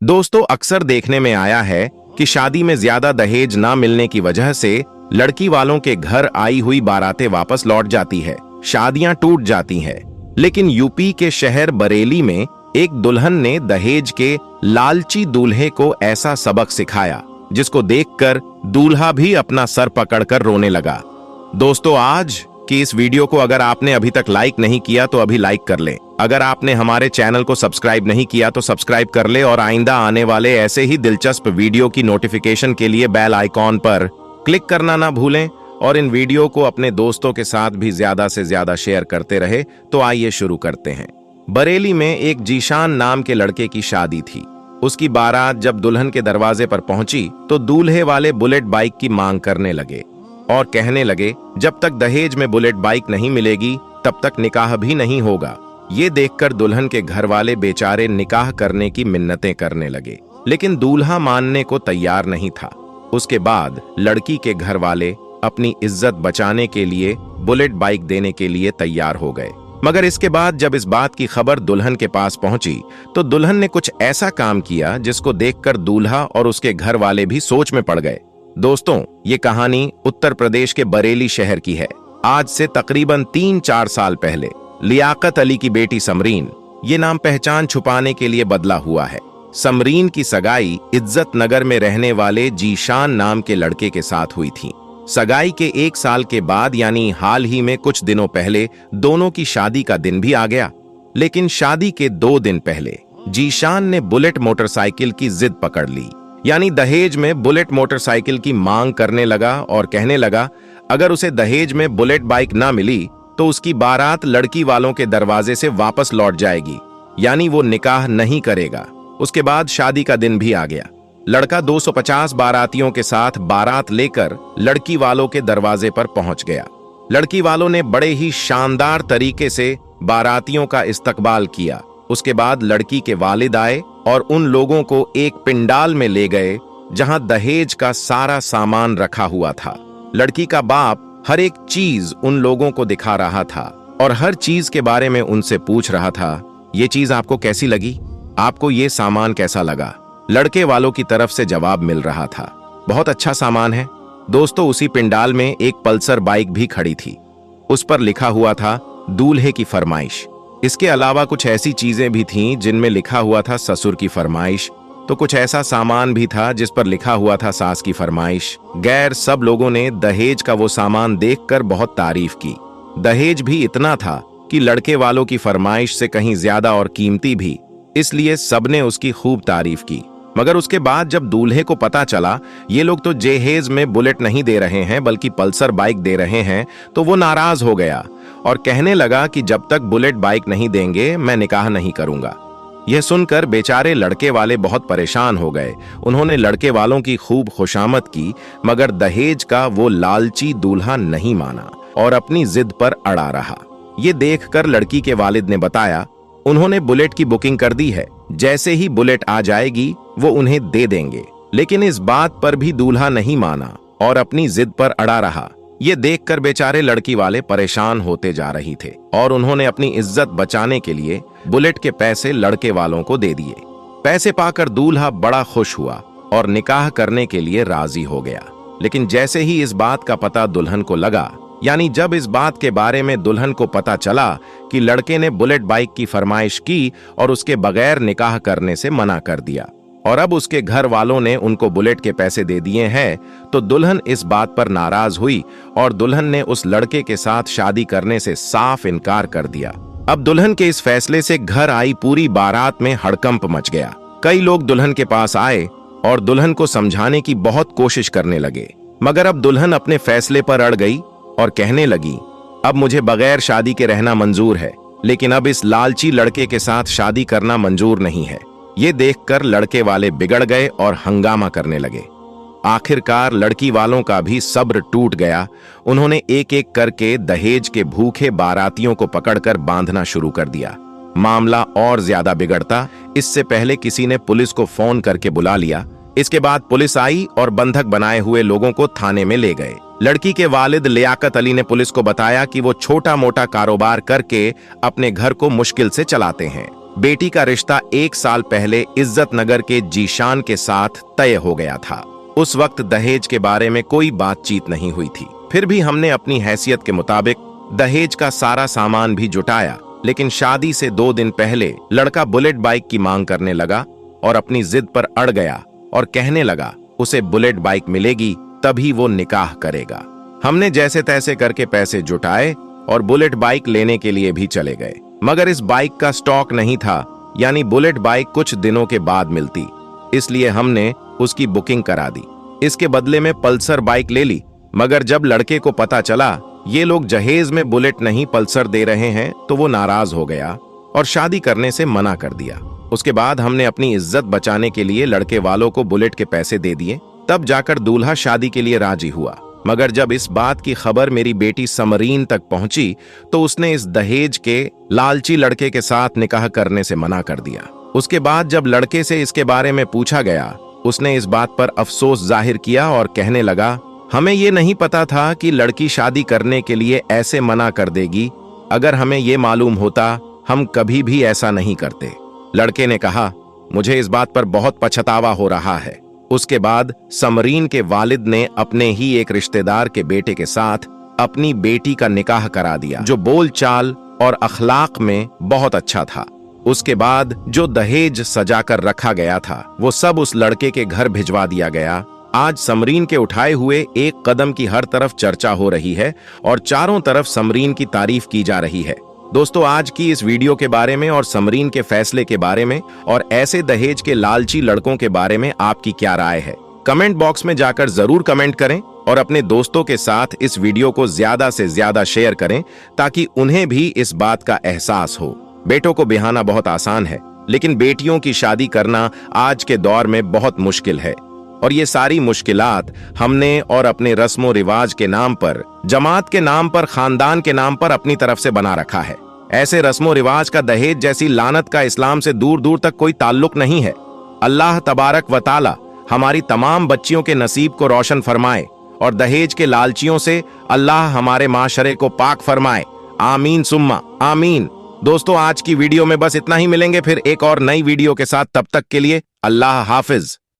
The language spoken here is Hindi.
दोस्तों, अक्सर देखने में आया है कि शादी में ज्यादा दहेज ना मिलने की वजह से लड़की वालों के घर आई हुई बारातें वापस लौट जाती है, शादियां टूट जाती हैं। लेकिन यूपी के शहर बरेली में एक दुल्हन ने दहेज के लालची दूल्हे को ऐसा सबक सिखाया जिसको देखकर दूल्हा भी अपना सर पकड़कर रोने लगा। दोस्तों, आज की इस वीडियो को अगर आपने अभी तक लाइक नहीं किया तो अभी लाइक कर लें। अगर आपने हमारे चैनल को सब्सक्राइब नहीं किया तो सब्सक्राइब कर ले और आइंदा आने वाले ऐसे ही दिलचस्प वीडियो की नोटिफिकेशन के लिए बेल आइकॉन पर क्लिक करना ना भूलें और इन वीडियो को अपने दोस्तों के साथ भी ज्यादा से ज्यादा शेयर करते रहे। तो आइए शुरू करते हैं। बरेली में एक जीशान नाम के लड़के की शादी थी। उसकी बारात जब दुल्हन के दरवाजे पर पहुंची तो दूल्हे वाले बुलेट बाइक की मांग करने लगे और कहने लगे, जब तक दहेज में बुलेट बाइक नहीं मिलेगी तब तक निकाह भी नहीं होगा। ये देखकर दुल्हन के घर वाले बेचारे निकाह करने की मिन्नतें करने लगे, लेकिन दूल्हा मानने को तैयार नहीं था। उसके बाद लड़की के घर वाले अपनी इज्जत बचाने के लिए बुलेट बाइक देने के लिए तैयार हो गए। मगर इसके बाद जब इस बात की खबर दुल्हन के पास पहुंची तो दुल्हन ने कुछ ऐसा काम किया जिसको देखकर दूल्हा और उसके घर वाले भी सोच में पड़ गए। दोस्तों, ये कहानी उत्तर प्रदेश के बरेली शहर की है। आज से तकरीबन 3-4 साल पहले लियाकत अली की बेटी समरीन, ये नाम पहचान छुपाने के लिए बदला हुआ है, समरीन की सगाई इज्जत नगर में रहने वाले जीशान नाम के लड़के के साथ हुई थी। सगाई के 1 साल के बाद यानी हाल ही में कुछ दिनों पहले दोनों की शादी का दिन भी आ गया। लेकिन शादी के 2 दिन पहले जीशान ने बुलेट मोटरसाइकिल की जिद पकड़ ली, यानी दहेज में बुलेट मोटरसाइकिल की मांग करने लगा और कहने लगा अगर उसे दहेज में बुलेट बाइक ना मिली तो उसकी बारात लड़की वालों के दरवाजे से वापस लौट जाएगी, यानी वो निकाह नहीं करेगा। उसके बाद शादी का दिन भी आ गया। लड़का 250 बारातियों के साथ बारात लेकर लड़की वालों के दरवाजे पर पहुंच गया। लड़की वालों ने बड़े ही शानदार तरीके से बारातियों का इस्तकबाल किया। उसके बाद लड़की के वालिद आए और उन लोगों को एक पिंडाल में ले गए जहां दहेज का सारा सामान रखा हुआ था। लड़की का बाप हर एक चीज उन लोगों को दिखा रहा था और हर चीज के बारे में उनसे पूछ रहा था, ये चीज आपको कैसी लगी, आपको ये सामान कैसा लगा। लड़के वालों की तरफ से जवाब मिल रहा था, बहुत अच्छा सामान है। दोस्तों, उसी पिंडाल में एक पल्सर बाइक भी खड़ी थी। उस पर लिखा हुआ था दूल्हे की फरमाइश। इसके अलावा कुछ ऐसी चीजें भी थीं जिनमें लिखा हुआ था ससुर की फरमाइश, तो कुछ ऐसा सामान भी था जिस पर लिखा हुआ था सास की फरमाइश। गैर सब लोगों ने दहेज का वो सामान देखकर बहुत तारीफ की। दहेज भी इतना था कि लड़के वालों की फरमाइश से कहीं ज्यादा और कीमती भी, इसलिए सबने उसकी खूब तारीफ की। मगर उसके बाद जब दूल्हे को पता चला ये लोग तो जहेज में बुलेट नहीं दे रहे हैं बल्कि पल्सर बाइक दे रहे हैं, तो वो नाराज हो गया और कहने लगा कि जब तक बुलेट बाइक नहीं देंगे मैं निकाह नहीं करूंगा। यह सुनकर बेचारे लड़के वाले बहुत परेशान हो गए। उन्होंने लड़के वालों की खूब खुशामद की, मगर दहेज का वो लालची दूल्हा नहीं माना और अपनी जिद पर अड़ा रहा। ये देखकर लड़की के वालिद ने बताया उन्होंने बुलेट की बुकिंग कर दी है, जैसे ही बुलेट आ जाएगी वो उन्हें दे देंगे। लेकिन इस बात पर भी दूल्हा नहीं माना और अपनी जिद पर अड़ा रहा। ये देखकर बेचारे लड़की वाले परेशान होते जा रही थे और उन्होंने अपनी इज्जत बचाने के लिए बुलेट के पैसे लड़के वालों को दे दिए। पैसे पाकर दूल्हा बड़ा खुश हुआ और निकाह करने के लिए राजी हो गया। लेकिन जैसे ही इस बात का पता दुल्हन को लगा, यानी जब इस बात के बारे में दुल्हन को पता चला कि लड़के ने बुलेट बाइक की फरमाइश की और उसके बगैर निकाह करने से मना कर दिया और अब उसके घर वालों ने उनको बुलेट के पैसे दे दिए हैं, तो दुल्हन इस बात पर नाराज हुई और दुल्हन ने उस लड़के के साथ शादी करने से साफ इनकार कर दिया। अब दुल्हन के इस फैसले से घर आई पूरी बारात में हड़कंप मच गया। कई लोग दुल्हन के पास आए और दुल्हन को समझाने की बहुत कोशिश करने लगे, मगर अब दुल्हन अपने फैसले पर अड़ गई और कहने लगी, अब मुझे बगैर शादी के रहना मंजूर है, लेकिन अब इस लालची लड़के के साथ शादी करना मंजूर नहीं है। ये देखकर लड़के वाले बिगड़ गए और हंगामा करने लगे। आखिरकार लड़की वालों का भी सब्र टूट गया। उन्होंने एक एक करके दहेज के भूखे बारातियों को पकड़कर बांधना शुरू कर दिया। मामला और ज्यादा बिगड़ता इससे पहले किसी ने पुलिस को फोन करके बुला लिया। इसके बाद पुलिस आई और बंधक बनाए हुए लोगों को थाने में ले गए। लड़की के वालिद लियाकत अली ने पुलिस को बताया कि वो छोटा मोटा कारोबार करके अपने घर को मुश्किल से चलाते हैं। बेटी का रिश्ता 1 साल पहले इज्जत नगर के जीशान के साथ तय हो गया था। उस वक्त दहेज के बारे में कोई बातचीत नहीं हुई थी। फिर भी हमने अपनी हैसियत के मुताबिक दहेज का सारा सामान भी जुटाया। लेकिन शादी से 2 दिन पहले लड़का बुलेट बाइक की मांग करने लगा और अपनी जिद पर अड़ गया और कहने लगा उसे बुलेट बाइक मिलेगी तभी वो निकाह करेगा। हमने जैसे तैसे करके पैसे जुटाए और बुलेट बाइक लेने के लिए भी चले गए, मगर इस बाइक का स्टॉक नहीं था, यानी बुलेट बाइक कुछ दिनों के बाद मिलती, इसलिए हमने उसकी बुकिंग करा दी। इसके बदले में पल्सर बाइक ले ली, मगर जब लड़के को पता चला ये लोग जहेज में बुलेट नहीं पल्सर दे रहे हैं तो वो नाराज हो गया और शादी करने से मना कर दिया। उसके बाद हमने अपनी इज्जत बचाने के लिए लड़के वालों को बुलेट के पैसे दे दिए, तब जाकर दूल्हा शादी के लिए राजी हुआ। मगर जब इस बात की खबर मेरी बेटी समरीन तक पहुंची तो उसने इस दहेज के लालची लड़के के साथ निकाह करने से मना कर दिया। उसके बाद जब लड़के से इसके बारे में पूछा गया, उसने इस बात पर अफसोस जाहिर किया और कहने लगा, हमें ये नहीं पता था कि लड़की शादी करने के लिए ऐसे मना कर देगी। अगर हमें ये मालूम होता हम कभी भी ऐसा नहीं करते। लड़के ने कहा, मुझे इस बात पर बहुत पछतावा हो रहा है। उसके बाद समरीन के वालिद ने अपने ही एक रिश्तेदार के बेटे के साथ अपनी बेटी का निकाह करा दिया, जो बोलचाल और अखलाक में बहुत अच्छा था। उसके बाद जो दहेज सजाकर रखा गया था वो सब उस लड़के के घर भिजवा दिया गया। आज समरीन के उठाए हुए एक कदम की हर तरफ चर्चा हो रही है और चारों तरफ समरीन की तारीफ की जा रही है। दोस्तों, आज की इस वीडियो के बारे में और समरीन के फैसले के बारे में और ऐसे दहेज के लालची लड़कों के बारे में आपकी क्या राय है? कमेंट बॉक्स में जाकर जरूर कमेंट करें और अपने दोस्तों के साथ इस वीडियो को ज्यादा से ज्यादा शेयर करें ताकि उन्हें भी इस बात का एहसास हो। बेटों को ब्याहना बहुत आसान है, लेकिन बेटियों की शादी करना आज के दौर में बहुत मुश्किल है। और ये सारी मुश्किलात हमने और अपने रस्मों रिवाज के नाम पर, जमात के नाम पर, खानदान के नाम पर अपनी तरफ से बना रखा है। ऐसे रस्मों रिवाज का दहेज जैसी लानत का इस्लाम से दूर दूर तक कोई ताल्लुक नहीं है। अल्लाह तबारक व ताला हमारी तमाम बच्चियों के नसीब को रोशन फरमाए और दहेज के लालचियों से अल्लाह हमारे माशरे को पाक फरमाए। आमीन सुम्मा आमीन। दोस्तों, आज की वीडियो में बस इतना ही। मिलेंगे फिर एक और नई वीडियो के साथ, तब तक के लिए अल्लाह हाफिज।